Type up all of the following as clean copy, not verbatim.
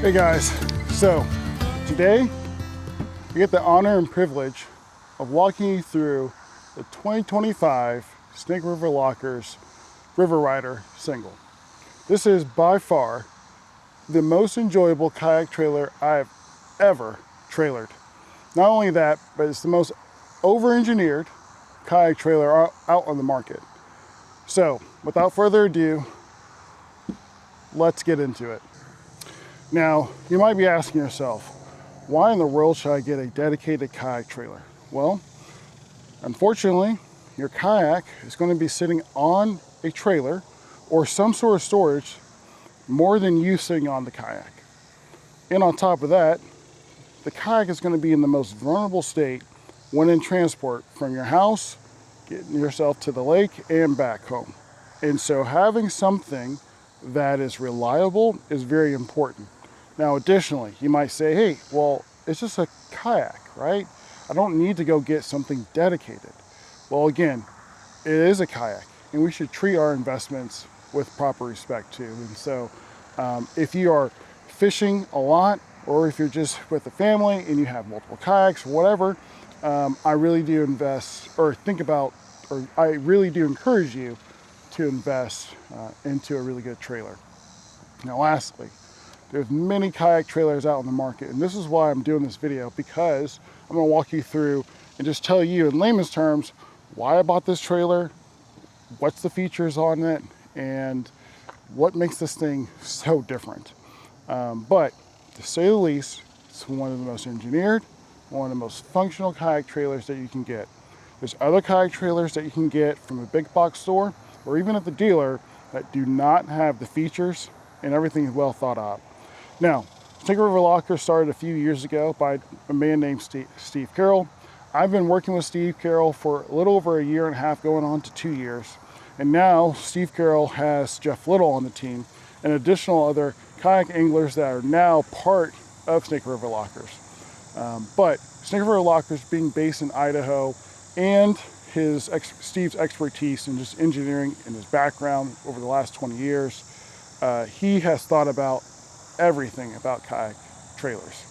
Hey guys, so today I get the honor and privilege of walking you through the 2025 Snake River Lockers River Rider single. This is by far the most enjoyable kayak trailer I've ever trailered. Not only that, but it's the most over-engineered kayak trailer out on the market. So without further ado, let's get into it. Now, you might be asking yourself, why in the world should I get a dedicated kayak trailer? Well, unfortunately, your kayak is going to be sitting on a trailer or some sort of storage more than you sitting on the kayak. And on top of that, the kayak is going to be in the most vulnerable state when in transport from your house, getting yourself to the lake and back home. And so having something that is reliable is very important. Now, additionally, you might say, hey, well, it's just a kayak, right? I don't need to go get something dedicated. Well, again, it is a kayak, and we should treat our investments with proper respect too. And so if you are fishing a lot, or if you're just with a family and you have multiple kayaks, or whatever, I really do I really do encourage you to invest into a really good trailer. Now, lastly, there's many kayak trailers out on the market, and this is why I'm doing this video, because I'm going to walk you through and just tell you in layman's terms why I bought this trailer, what's the features on it, and what makes this thing so different. But to say the least, it's one of the most engineered, one of the most functional kayak trailers that you can get. There's other kayak trailers that you can get from a big box store or even at the dealer that do not have the features, and everything is well thought out. Now, Snake River Lockers started a few years ago by a man named Steve Carroll. I've been working with Steve Carroll for a little over a year and a half, going on to 2 years. And now Steve Carroll has Jeff Little on the team and additional other kayak anglers that are now part of Snake River Lockers. But Snake River Lockers being based in Idaho, and Steve's expertise in just engineering and his background over the last 20 years, he has thought about everything about kayak trailers.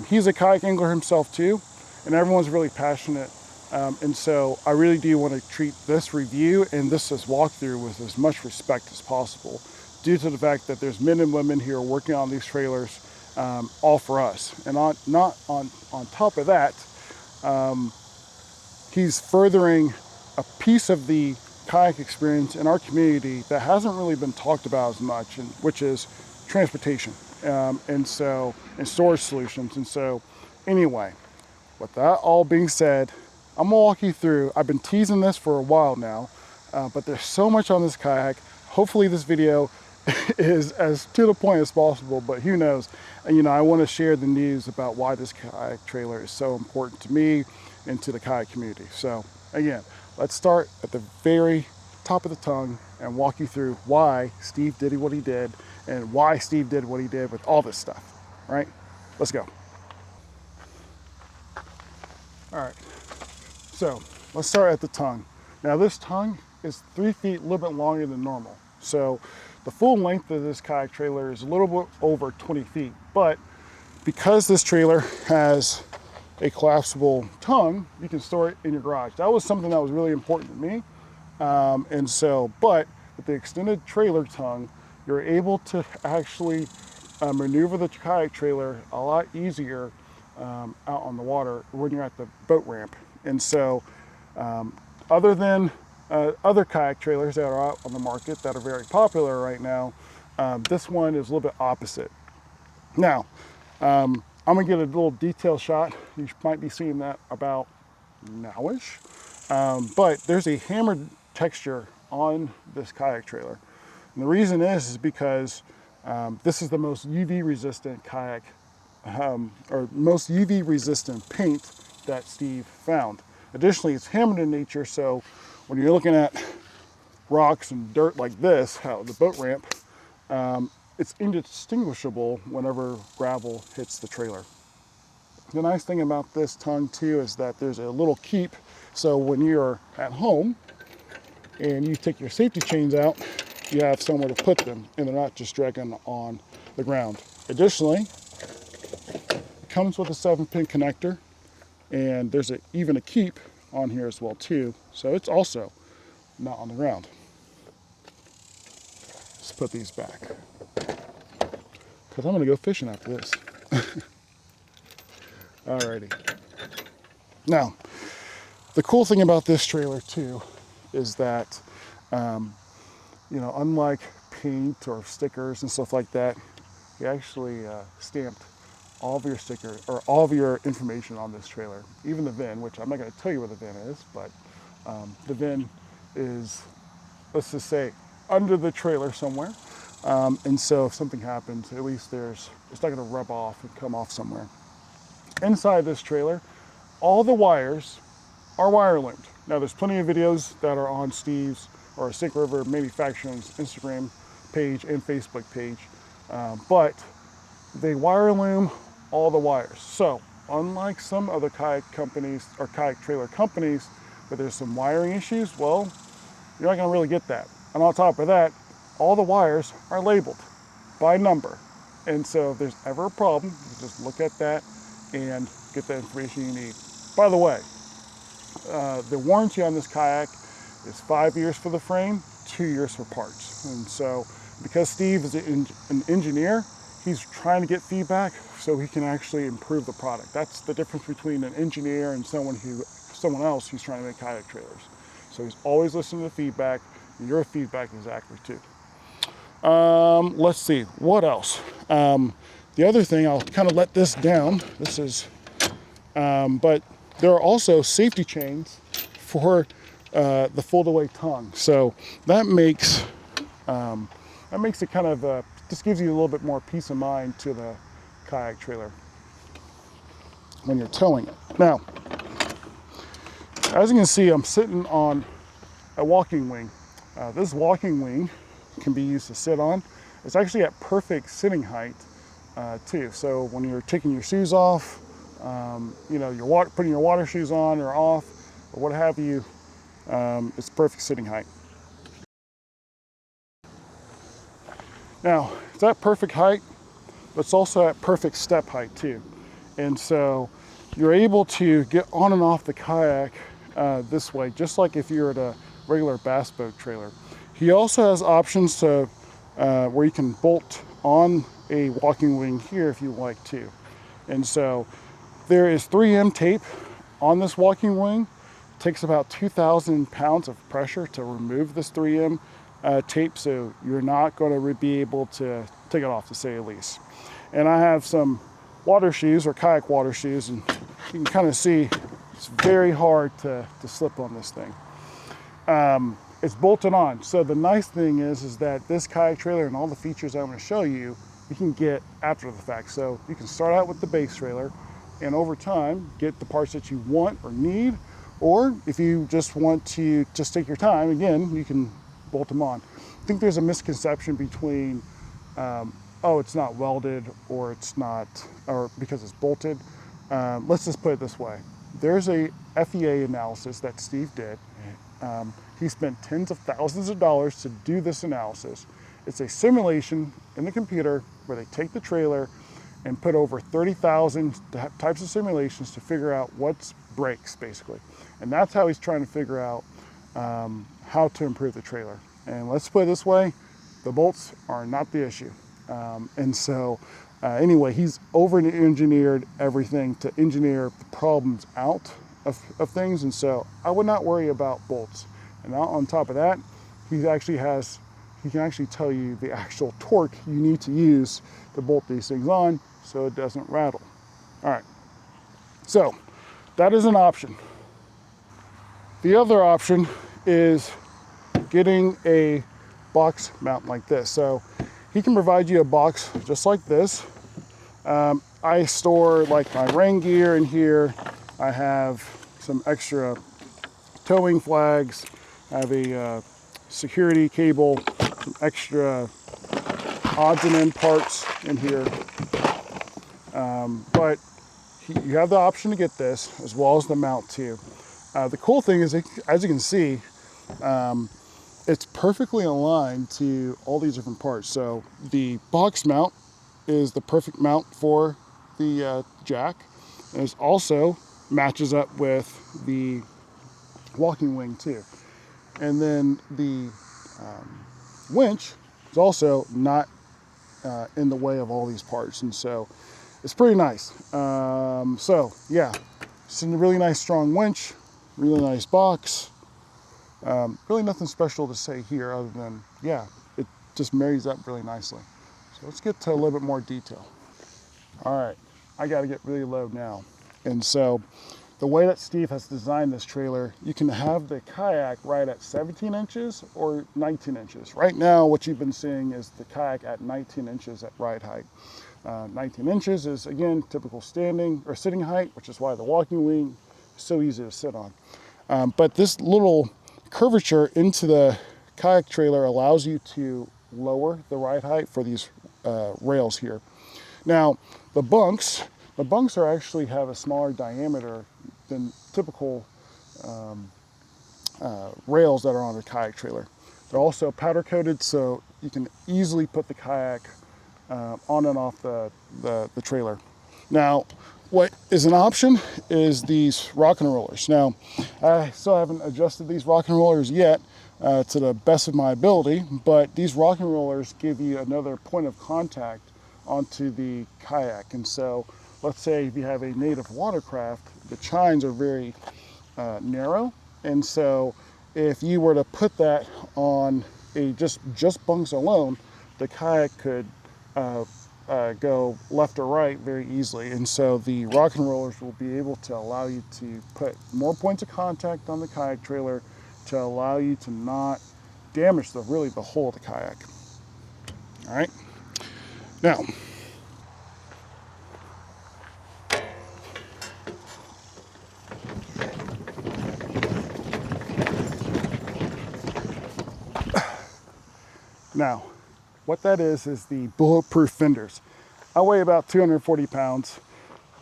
He's a kayak angler himself too, and everyone's really passionate. And so I really do want to treat this review and this walkthrough with as much respect as possible, due to the fact that there's men and women here working on these trailers, all for us. And on top of that, he's furthering a piece of the kayak experience in our community that hasn't really been talked about as much, which is transportation and storage solutions. And so anyway, with that all being said, I'm gonna walk you through. I've been teasing this for a while now, but there's so much on this kayak. Hopefully this video is as to the point as possible, but who knows? And I want to share the news about why this kayak trailer is so important to me and to the kayak community. So again, let's start at the very top of the tongue and walk you through why Steve did what he did and why Steve did what he did with all this stuff. All right, let's go. All right, so let's start at the tongue. Now this tongue is 3 feet, a little bit longer than normal. So the full length of this kayak trailer is a little bit over 20 feet, but because this trailer has a collapsible tongue, you can store it in your garage. That was something that was really important to me. But with the extended trailer tongue, you're able to actually maneuver the kayak trailer a lot easier out on the water when you're at the boat ramp. And so other than other kayak trailers that are out on the market that are very popular right now, this one is a little bit opposite. Now, I'm gonna get a little detail shot. You might be seeing that about nowish, but there's a hammered texture on this kayak trailer. And the reason is because this is the most UV resistant kayak, or most UV resistant paint that Steve found. Additionally, it's hammered in nature, so when you're looking at rocks and dirt like this, the boat ramp, it's indistinguishable whenever gravel hits the trailer. The nice thing about this tongue too is that there's a little keep, so when you're at home and you take your safety chains out, you have somewhere to put them and they're not just dragging on the ground. Additionally, it comes with a 7-pin connector, and there's even a keep on here as well too, so it's also not on the ground. Let's put these back, because I'm gonna go fishing after this. Alrighty. Now, the cool thing about this trailer too is that, you know, unlike paint or stickers and stuff like that, he actually stamped all of your stickers or all of your information on this trailer, even the VIN, which I'm not going to tell you where the VIN is, but the VIN is, let's just say, under the trailer somewhere. And so if something happens, at least it's not going to rub off and come off somewhere. Inside this trailer, all the wires are wire loomed. Now there's plenty of videos that are on Steve's or Sink River Manufacturing's Instagram page and Facebook page, but they wire loom all the wires. So unlike some other kayak companies or kayak trailer companies where there's some wiring issues, well, you're not gonna really get that. And on top of that, all the wires are labeled by number. And so if there's ever a problem, you just look at that and get the information you need. By the way, the warranty on this kayak is 5 years for the frame, 2 years for parts. And so because Steve is an engineer, he's trying to get feedback so he can actually improve the product. That's the difference between an engineer and someone else who's trying to make kayak trailers. So he's always listening to feedback, and your feedback is accurate too. Let's see, what else? The other thing, I'll kind of let this down. This is, but there are also safety chains for the fold-away tongue. So that makes it kind of, just gives you a little bit more peace of mind to the kayak trailer when you're towing it. Now, as you can see, I'm sitting on a walking wing. This walking wing can be used to sit on. It's actually at perfect sitting height too. So when you're taking your shoes off, you know, you're putting your water shoes on or off, or what have you, it's perfect sitting height. Now, it's at perfect height, but it's also at perfect step height too. And so you're able to get on and off the kayak this way, just like if you're at a regular bass boat trailer. He also has options to where you can bolt on a walking wing here if you like to. And so there is 3M tape on this walking wing. It takes about 2,000 pounds of pressure to remove this 3M tape, so you're not going to be able to take it off, to say the least. And I have some water shoes or kayak water shoes, and you can kind of see it's very hard to slip on this thing. It's bolted on. So the nice thing is that this kayak trailer and all the features I'm going to show you, you can get after the fact. So you can start out with the base trailer and over time get the parts that you want or need, or if you just want to just take your time, again, you can bolt them on. I think there's a misconception between, oh, it's not welded or it's not, or because it's bolted. Let's just put it this way. There's a FEA analysis that Steve did. He spent tens of thousands of dollars to do this analysis. It's a simulation in the computer where they take the trailer and put over 30,000 types of simulations to figure out what breaks, basically. And that's how he's trying to figure out how to improve the trailer. And let's put it this way, the bolts are not the issue. And so anyway, he's over-engineered everything to engineer the problems out of things. And so I would not worry about bolts. And on top of that, he can actually tell you the actual torque you need to use to bolt these things on so it doesn't rattle. All right, so that is an option. The other option is getting a box mount like this. So he can provide you a box just like this. I store like my rain gear in here. I have some extra towing flags. I have a security cable, some extra odds and end parts in here. But you have the option to get this as well as the mount too. The cool thing is, as you can see, it's perfectly aligned to all these different parts. So the box mount is the perfect mount for the jack. And it also matches up with the walking wing too. And then the winch is also not in the way of all these parts. And so it's pretty nice. So yeah, it's a really nice strong winch, really nice box. Really nothing special to say here other than, yeah, it just marries up really nicely. So let's get to a little bit more detail. All right, I got to get really low now. And so the way that Steve has designed this trailer, you can have the kayak right at 17 inches or 19 inches. Right now, what you've been seeing is the kayak at 19 inches at ride height. 19 inches is, again, typical standing or sitting height, which is why the walking wing is so easy to sit on. But this little curvature into the kayak trailer allows you to lower the ride height for these rails here. Now, the bunks are actually have a smaller diameter than typical rails that are on a kayak trailer. They're also powder coated, so you can easily put the kayak on and off the trailer. Now, what is an option is these rock and rollers. Now, I still haven't adjusted these rock and rollers yet to the best of my ability, but these rock and rollers give you another point of contact onto the kayak. And so let's say if you have a native watercraft, the chines are very narrow. And so if you were to put that on a just bunks alone, the kayak could go left or right very easily. And so the rock and rollers will be able to allow you to put more points of contact on the kayak trailer to allow you to not damage really the whole of the kayak. All right. Now, what that is the Bulletproof Fenders. I weigh about 240 pounds,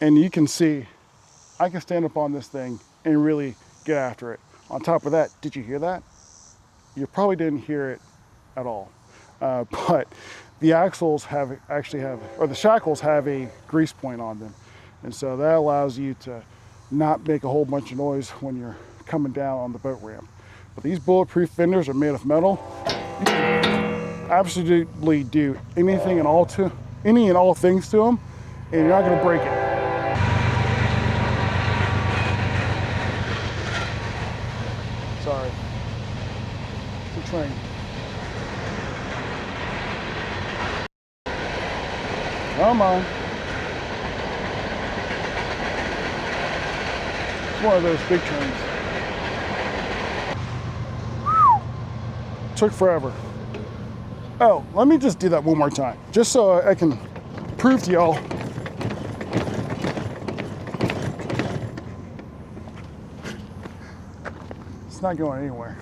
and you can see I can stand up on this thing and really get after it. On top of that, did you hear that? You probably didn't hear it at all. But the axles or the shackles have a grease point on them. And so that allows you to not make a whole bunch of noise when you're coming down on the boat ramp. But these Bulletproof Fenders are made of metal. You can absolutely do any and all things to them, and you're not gonna break it. Sorry, it's a train. Come on. It's one of those big trains. Took forever. Oh, let me just do that one more time, just so I can prove to y'all. It's not going anywhere.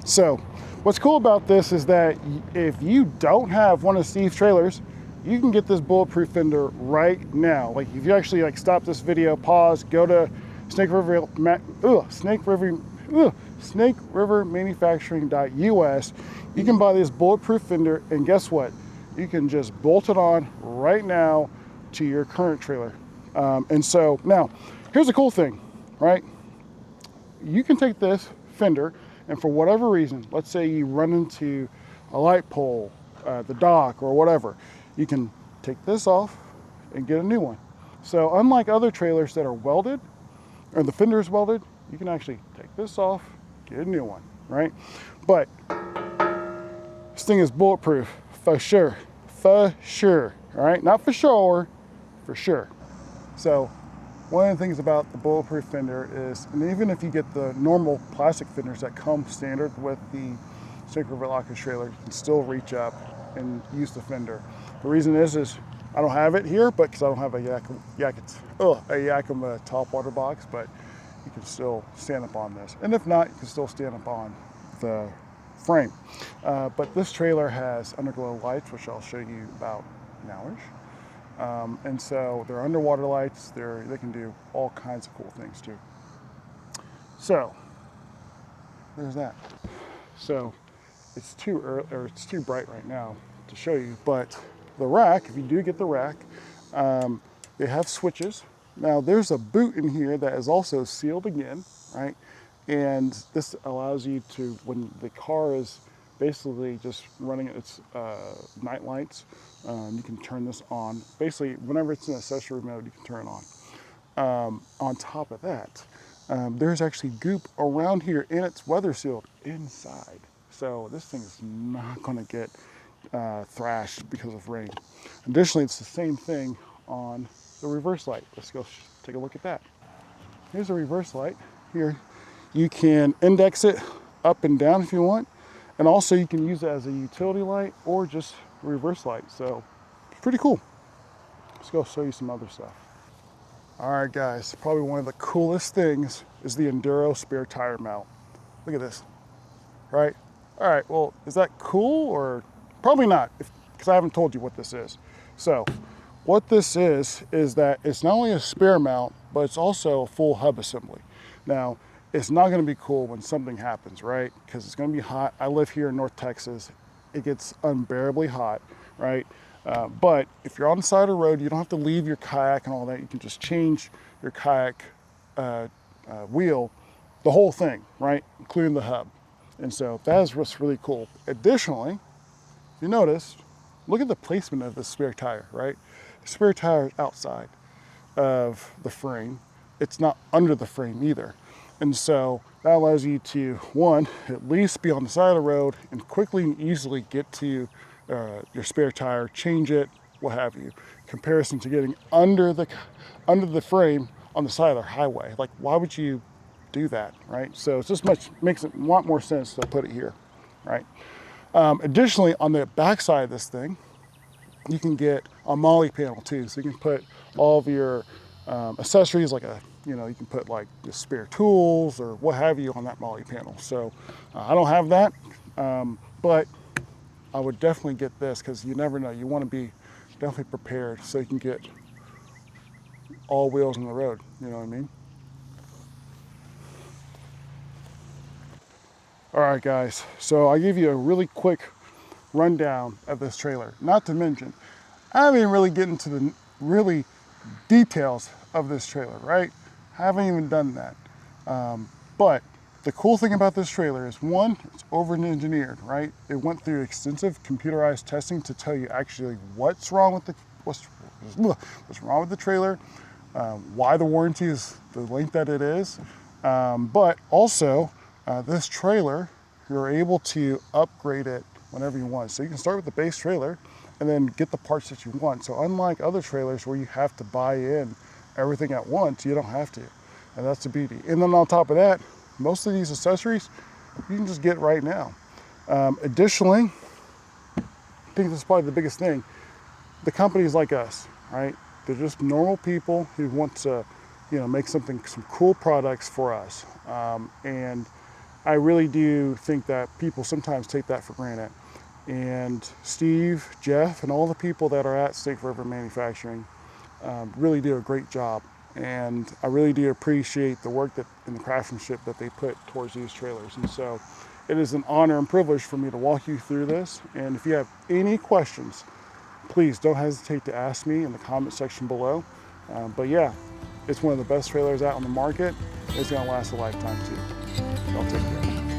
So, what's cool about this is that if you don't have one of Steve's trailers, you can get this Bulletproof Fender right now. Like if you actually stop this video, pause, go to snakeRiverManufacturing.us, you can buy this Bulletproof Fender, and guess what? You can just bolt it on right now to your current trailer. And so now, here's the cool thing, right? You can take this fender, and for whatever reason, let's say you run into a light pole, the dock, or whatever, you can take this off and get a new one. So unlike other trailers that are welded, or the fender is welded, you can actually take this off, get a new one, right? But this thing is bulletproof, for sure, all right? Not for sure, for sure. So one of the things about the Bulletproof Fender is, and even if you get the normal plastic fenders that come standard with the Snake River Lockers trailer, you can still reach up and use the fender. The reason is I don't have it here, but because I don't have a Yakima top water box, but you can still stand up on this. And if not, you can still stand up on the frame. But this trailer has underglow lights, which I'll show you about nowish. And so they're underwater lights. They can do all kinds of cool things too. So there's that. So it's too bright right now to show you, but The rack, if you do get the rack, they have switches. Now there's a boot in here that is also sealed again, right? And this allows you to, when the car is basically just running its night lights, you can turn this on. Basically, whenever it's in accessory mode, you can turn it on. On top of that, there's actually goop around here and it's weather sealed inside. So this thing is not gonna get thrashed because of rain. Additionally, it's the same thing on the reverse light. Let's go take a look at that. Here's a reverse light. Here, you can index it up and down if you want. And also you can use it as a utility light or just a reverse light. So it's pretty cool. Let's go show you some other stuff. All right, guys, probably one of the coolest things is the Enduro spare tire mount. Look at this, right? All right, well, is that cool or probably not, because I haven't told you what this is. So what this is that it's not only a spare mount, but it's also a full hub assembly. Now, it's not gonna be cool when something happens, right? Because it's gonna be hot. I live here in North Texas. It gets unbearably hot, right? But if you're on the side of the road, you don't have to leave your kayak and all that. You can just change your kayak wheel, the whole thing, right? Including the hub. And so that is what's really cool. Additionally, you notice, look at the placement of the spare tire, right? The spare tire is outside of the frame. It's not under the frame either. And so that allows you to, one, at least be on the side of the road and quickly and easily get to your spare tire, change it, what have you. Comparison to getting under the frame on the side of the highway. Like, why would you do that, right? So it's just makes it a lot more sense to put it here, right? Additionally, on the back side of this thing, you can get a molly panel too. So you can put all of your accessories, like you can put like the spare tools or what have you on that molly panel. So I don't have that, but I would definitely get this because you never know. You want to be definitely prepared so you can get all wheels on the road. You know what I mean? All right, guys. So I give you a really quick rundown of this trailer. Not to mention, I haven't even really get into the really details of this trailer, right? I haven't even done that. But the cool thing about this trailer is, one, it's over-engineered, right? It went through extensive computerized testing to tell you actually what's wrong with what's wrong with the trailer, why the warranty is the length that it is, but also this trailer, you're able to upgrade it whenever you want. So you can start with the base trailer and then get the parts that you want. So unlike other trailers where you have to buy in everything at once, you don't have to. And that's the beauty. And then on top of that, most of these accessories, you can just get right now. Additionally, I think this is probably the biggest thing. The companies like us, right? They're just normal people who want to, make some cool products for us. And I really do think that people sometimes take that for granted. And Steve, Jeff, and all the people that are at Snake River Manufacturing really do a great job. And I really do appreciate the work and the craftsmanship that they put towards these trailers. And so it is an honor and privilege for me to walk you through this. And if you have any questions, please don't hesitate to ask me in the comment section below. But yeah, it's one of the best trailers out on the market. It's gonna last a lifetime too. Y'all take care.